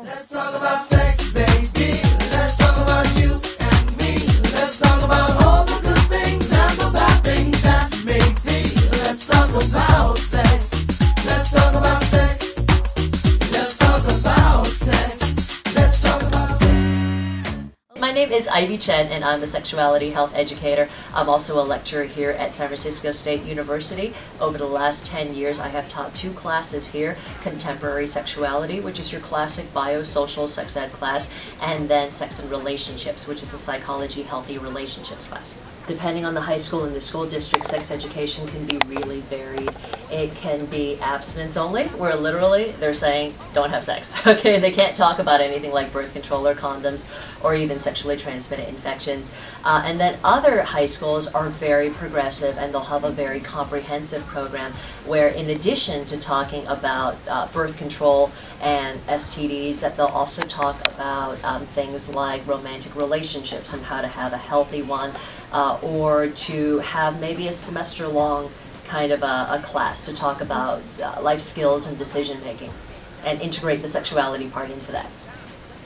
Let's talk about sex, baby. Let's talk about you and me. Let's talk about all the good things and the bad things that may be. Let's talk about sex. Let's talk about sex. Let's talk about sex. Let's talk about sex. My name is Ivy Chen, and I'm a sexuality health educator. I'm also a lecturer here at San Francisco State University. Over the last 10 years, I have taught 2 classes here: Contemporary Sexuality, which is your classic biosocial sex ed class, and then Sex and Relationships, which is the Psychology Healthy Relationships class. Depending on the high school and the school district, sex education can be really varied. It can be abstinence only, where literally they're saying don't have sex. Okay, they can't talk about anything like birth control or condoms or even sexually transmitted infections. And then other high schools are very progressive, and they'll have a very comprehensive program where, in addition to talking about birth control and STDs, that they'll also talk about things like romantic relationships and how to have a healthy one, or to have maybe a semester-long kind of a class to talk about life skills and decision making, and integrate the sexuality part into that.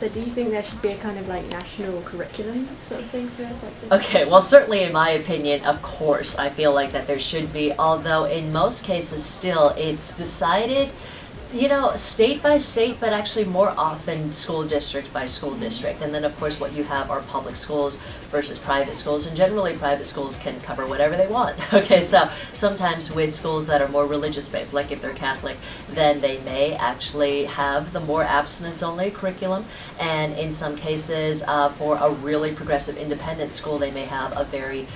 So do you think there should be a kind of like national curriculum sort of thing for sex education? Okay, well, certainly in my opinion, of course, I feel like that there should be, although in most cases still it's decided, you know, state by state, but actually more often school district by school district. And then of course what you have are public schools versus private schools, and generally private schools can cover whatever they want. Okay, so sometimes with schools that are more religious based, like if they're Catholic, then they may actually have the more abstinence only curriculum, and in some cases for a really progressive independent school, they may have a very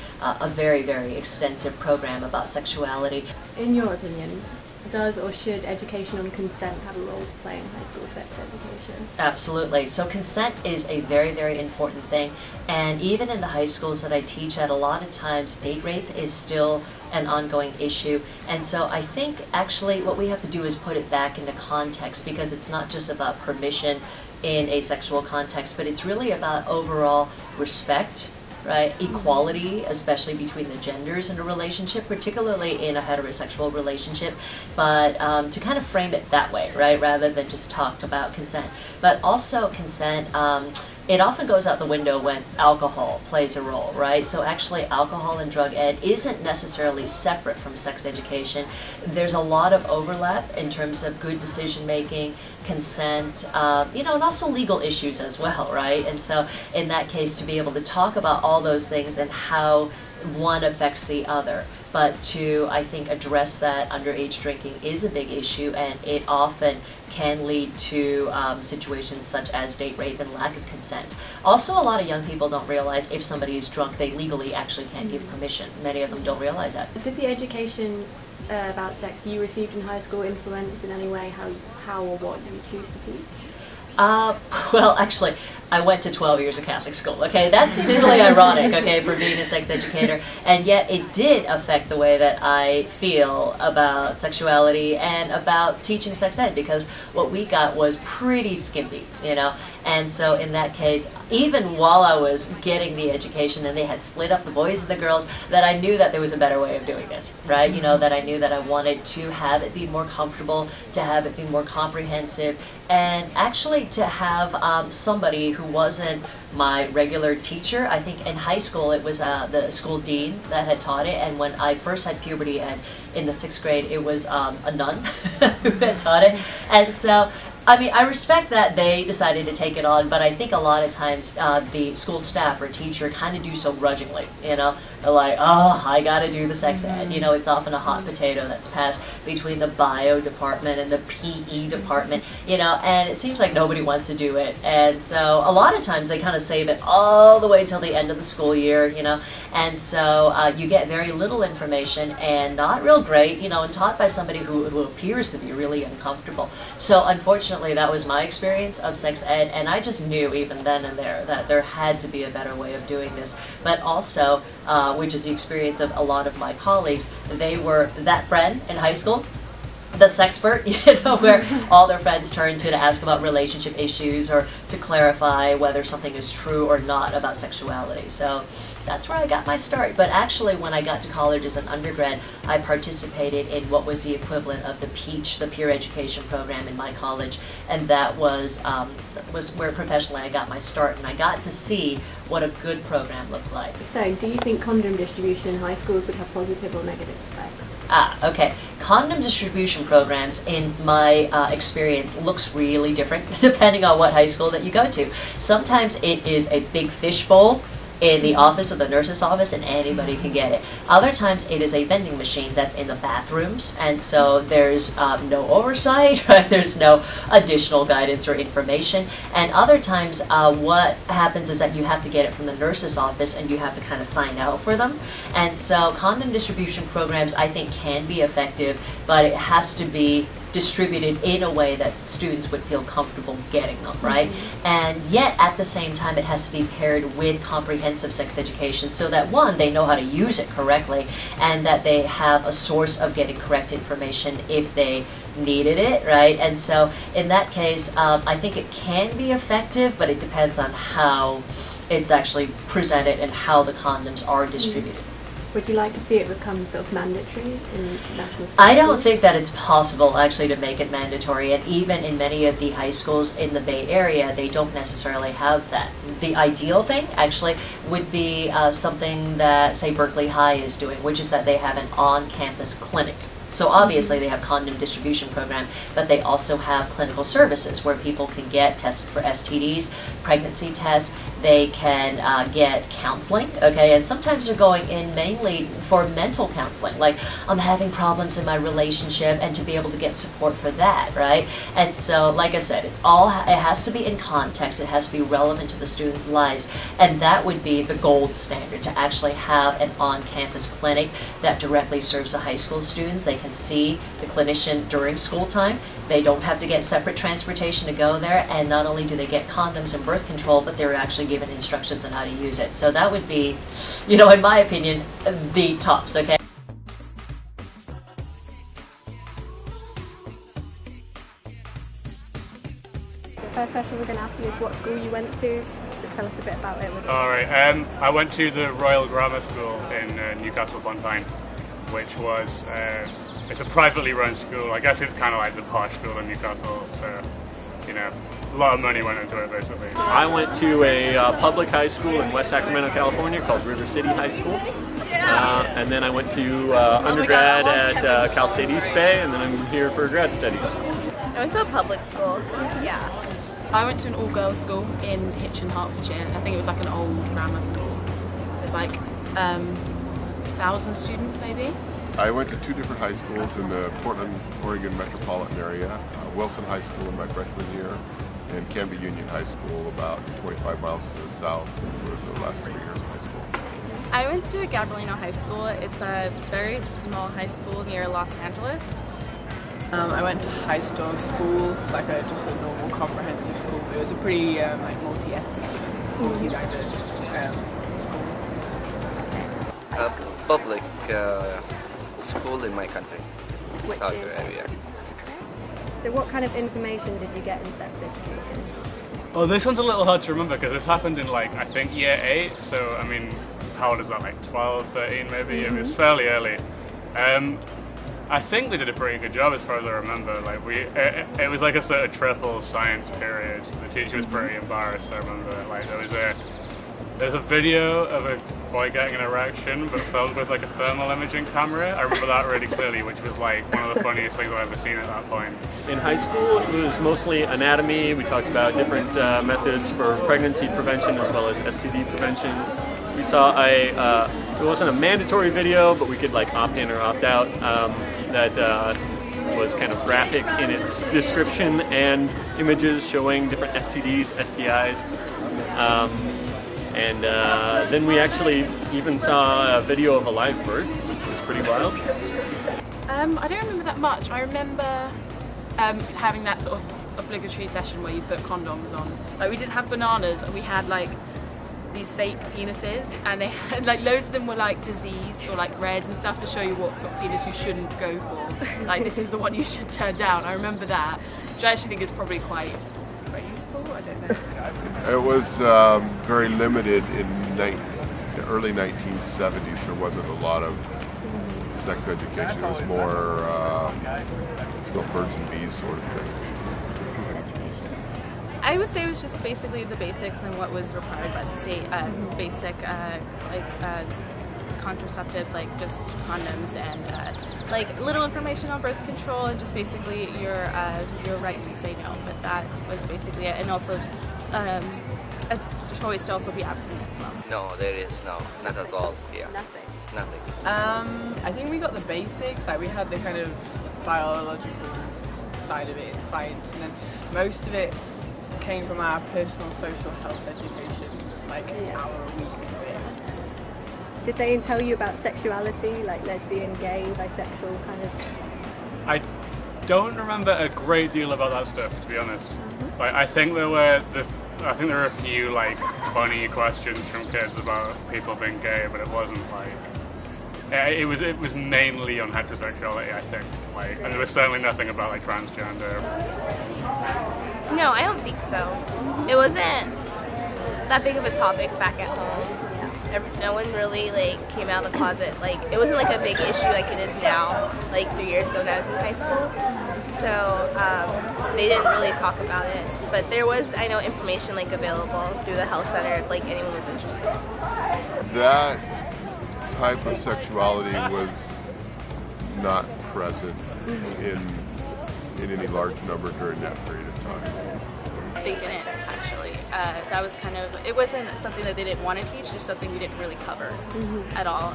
very extensive program about sexuality. In your opinion, does or should education on consent have a role to play in high school sex education? Absolutely. So consent is a very important thing, and even in the high schools that I teach at, a lot of times date rape is still an ongoing issue. And so I think actually what we have to do is put it back into context, because it's not just about permission in a sexual context, but it's really about overall respect, right? Equality, especially between the genders in a relationship, particularly in a heterosexual relationship, but to kind of frame it that way, right? Rather than just talk about consent. But also consent, it often goes out the window when alcohol plays a role, right? So actually alcohol and drug ed isn't necessarily separate from sex education. There's a lot of overlap in terms of good decision making, consent, you know, and also legal issues as well, right? And so in that case, to be able to talk about all those things and how one affects the other, but to, I think, address that underage drinking is a big issue, and it often can lead to situations such as date rape and lack of consent. Also, a lot of young people don't realize if somebody is drunk, they legally actually can't give permission. Many of them don't realize that. Did the education about sex you received in high school influence in any way how or what you choose to teach? Well, actually, I went to 12 years of Catholic school, okay? That seems really ironic, okay, for being a sex educator, and yet it did affect the way that I feel about sexuality and about teaching sex ed, because what we got was pretty skimpy, you know? And so in that case, even while I was getting the education and they had split up the boys and the girls, that I knew that there was a better way of doing this, right? You know, that I knew that I wanted to have it be more comfortable, to have it be more comprehensive, and actually to have somebody who wasn't my regular teacher. I think in high school it was the school dean that had taught it, and when I first had puberty and in the 6th grade, it was a nun who had taught it. And so I mean, I respect that they decided to take it on, but I think a lot of times the school staff or teacher kind of do so grudgingly, you know? They're like, oh, I gotta do the sex ed. You know, it's often a hot potato that's passed between the bio department and the PE department, you know, and it seems like nobody wants to do it. And so a lot of times they kind of save it all the way till the end of the school year, you know, and so you get very little information and not real great, you know, and taught by somebody who appears to be really uncomfortable. So unfortunately, that was my experience of sex ed, and I just knew even then and there that there had to be a better way of doing this. But also, which is the experience of a lot of my colleagues, they were that friend in high school, the sexpert, you know, where all their friends turn to ask about relationship issues or to clarify whether something is true or not about sexuality. So that's where I got my start. But actually, when I got to college as an undergrad, I participated in what was the equivalent of the PEACH, the Peer Education Program in my college, and that was where professionally I got my start, and I got to see what a good program looked like. So, do you think condom distribution in high schools would have positive or negative effects? Okay. Condom distribution programs, in my experience, looks really different depending on what high school that you go to. Sometimes it is a big fishbowl in the office of the nurse's office and anybody can get it. Other times it is a vending machine that's in the bathrooms, and so there's no oversight, right? There's no additional guidance or information. And other times what happens is that you have to get it from the nurse's office and you have to kind of sign out for them. And so condom distribution programs, I think, can be effective, but it has to be distributed in a way that students would feel comfortable getting them, right? And yet, at the same time, it has to be paired with comprehensive sex education so that, one, they know how to use it correctly, and that they have a source of getting correct information if they needed it, right? And so, in that case, I think it can be effective, but it depends on how it's actually presented and how the condoms are distributed. Would you like to see it become sort of mandatory in national schools? I don't think that it's possible actually to make it mandatory, and even in many of the high schools in the Bay Area, they don't necessarily have that. The ideal thing actually would be something that, say, Berkeley High is doing, which is that they have an on-campus clinic. So obviously they have condom distribution program, but they also have clinical services where people can get tested for STDs, pregnancy tests. They can get counseling, okay, and sometimes they're going in mainly for mental counseling, like I'm having problems in my relationship, and to be able to get support for that, right? And so, like I said, it has to be in context, it has to be relevant to the students' lives, and that would be the gold standard, to actually have an on-campus clinic that directly serves the high school students. They can see the clinician during school time. They don't have to get separate transportation to go there, and not only do they get condoms and birth control, but they're actually given instructions on how to use it. So that would be, you know, in my opinion, the tops, okay? The first question we're going to ask you is what school you went to. Just tell us a bit about it. Alright, I went to the Royal Grammar School in Newcastle upon Tyne, which was it's a privately run school. I guess it's kind of like the posh school in Newcastle, so, you know, a lot of money went into it, basically. I went to a public high school in West Sacramento, California called River City High School. And then I went to undergrad at Cal State East Bay, and then I'm here for grad studies. I went to a public school, yeah. I went to an all-girls school in Hitchin, Hertfordshire. I think it was like an old grammar school. There's like 1,000 students maybe. I went to two different high schools in the Portland, Oregon metropolitan area. Wilson High School in my freshman year, and Canby Union High School about 25 miles to the south for the last 3 years of high school. I went to Gabrielino High School. It's a very small high school near Los Angeles. I went to High Stone School. It's like just a normal comprehensive school. It was a pretty like multi-ethnic, multi-diverse school. A public school in my country, Saudi Arabia. So what kind of information did you get in sex education? Oh, this one's a little hard to remember because this happened in, like, I think year 8, so I mean, how old is that, like 12, 13 maybe? It was fairly early. I think they did a pretty good job as far as I remember. Like it was like a sort of triple science period. The teacher was pretty embarrassed, I remember. Like there's a video of a boy getting an erection but filmed with like a thermal imaging camera. I remember that really clearly, which was like one of the funniest things I've ever seen at that point. In high school, it was mostly anatomy. We talked about different methods for pregnancy prevention as well as STD prevention. We saw it wasn't a mandatory video, but we could like opt in or opt out. That was kind of graphic in its description and images showing different STDs, STIs. And then we actually even saw a video of a live birth, which was pretty wild. I don't remember that much. I remember having that sort of obligatory session where you put condoms on. Like we did have bananas, and we had like these fake penises, and they had like loads of them were like diseased or like red and stuff to show you what sort of penis you shouldn't go for. Like this is the one you should turn down. I remember that, which I actually think is probably quite useful. I don't know. It was very limited in the early 1970s, there wasn't a lot of sex education. It was more still birds and bees sort of thing. I would say it was just basically the basics and what was required by the state. Basic contraceptives, like just condoms and like little information on birth control and just basically your right to say no. But that was basically it, and also a choice to also be abstinent as well. No, there is no, not at all. Yeah. Nothing. I think we got the basics. Like we had the kind of biological side of it in science, and then most of it came from our personal social health education, like an hour a week of it. Did they tell you about sexuality, like lesbian, gay, bisexual kind of? I don't remember a great deal about that stuff, to be honest. Like, I think there were a few like funny questions from kids about people being gay, but it wasn't like it was mainly on heterosexuality, I think. Like, and there was certainly nothing about like transgender. No, I don't think so. It wasn't that big of a topic back at home. No one really like came out of the closet. Like it wasn't like a big issue like it is now. Like 3 years ago when I was in high school, so they didn't really talk about it. But there was, I know, information like available through the health center if like anyone was interested. That type of sexuality was not present in any large number during that period of time. They didn't actually. That was kind of, it wasn't something that they didn't want to teach, just something we didn't really cover at all.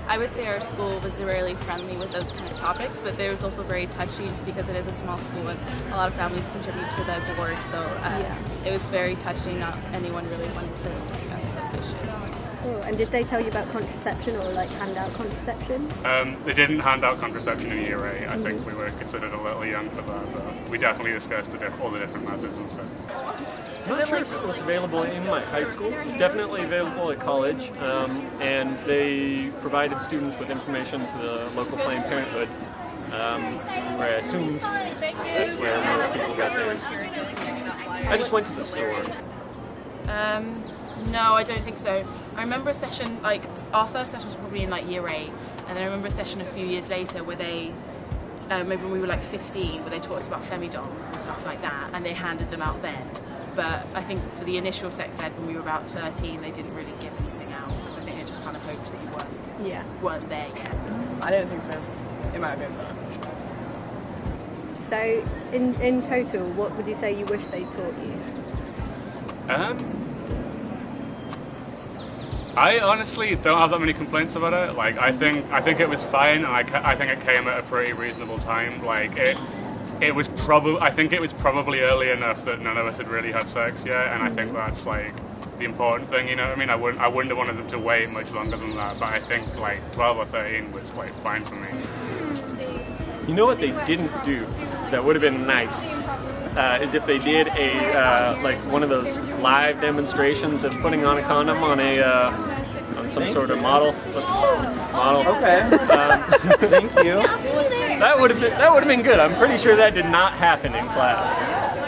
I would say our school was really friendly with those kind of topics, but there was also very touchy just because it is a small school and a lot of families contribute to the board, so it was very touchy. Not anyone really wanted to discuss those issues. Cool. And did they tell you about contraception or like hand out contraception? They didn't hand out contraception in year 8. I think we were considered a little young for that, but we definitely discussed all the different methods and stuff. I'm not sure if it was available in my high school. It was definitely available at college, and they provided students with information to the local Planned Parenthood, where I assumed that's where most people got theirs. I just went to the store. No, I don't think so. I remember a session, like, our first session was probably in like year 8, and I remember a session a few years later where they, maybe when we were like 15, where they taught us about femidoms and stuff like that, and they handed them out then. But I think for the initial sex ed when we were about 13, they didn't really give anything out, because I think they just kind of hoped that you weren't there yet. I don't think so. It might have been, but I'm not sure. So in total, what would you say you wish they taught you? I honestly don't have that many complaints about it. Like, I think it was fine, and I think it came at a pretty reasonable time. Like, it was probably early enough that none of us had really had sex yet, and I think that's like the important thing. You know what I mean? I wouldn't have wanted them to wait much longer than that, but I think like 12 or 13 was like fine for me. You know what they didn't do that would have been nice? Is if they did a like one of those live demonstrations of putting on a condom on on some sort of model. Okay. Thank you. That would have been good. I'm pretty sure that did not happen in class.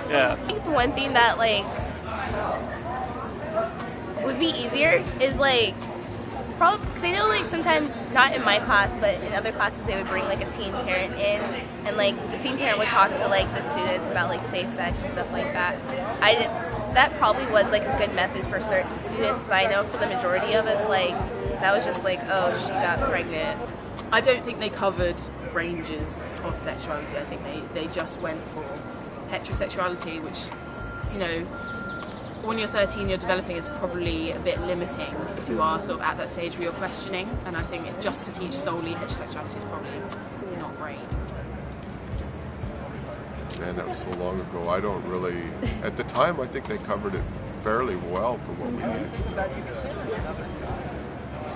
Yeah. I think the one thing that like would be easier is like probably because I know like sometimes not in my class but in other classes they would bring like a teen parent in and like the teen parent would talk to like the students about like safe sex and stuff like that. That probably was like a good method for certain students, but I know for the majority of us like that was just like, oh, she got pregnant. I don't think they covered ranges of sexuality. I think they just went for heterosexuality, which, you know, when you're 13, you're developing is probably a bit limiting if you are sort of at that stage where you're questioning. And I think just to teach solely heterosexuality is probably not great. Man, that was so long ago. I don't really. At the time, I think they covered it fairly well for what we needed.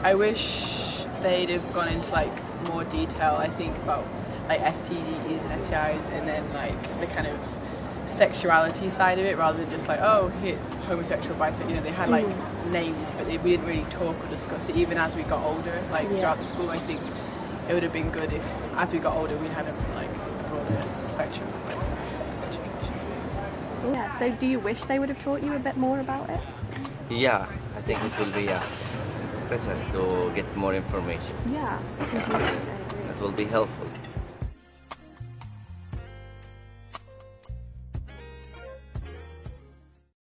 I wish they'd have gone into like more detail, I think, about like STDs and STIs, and then like the kind of sexuality side of it, rather than just like, oh, here, homosexual, bisexual. You know, they had like names, but we didn't really talk or discuss it. Even as we got older, like throughout the school, I think it would have been good if, as we got older, we had a broader spectrum of like sex education. Yeah. So, do you wish they would have taught you a bit more about it? Yeah, I think it will be, yeah. better to get more information. Yeah. Yeah. That will be helpful.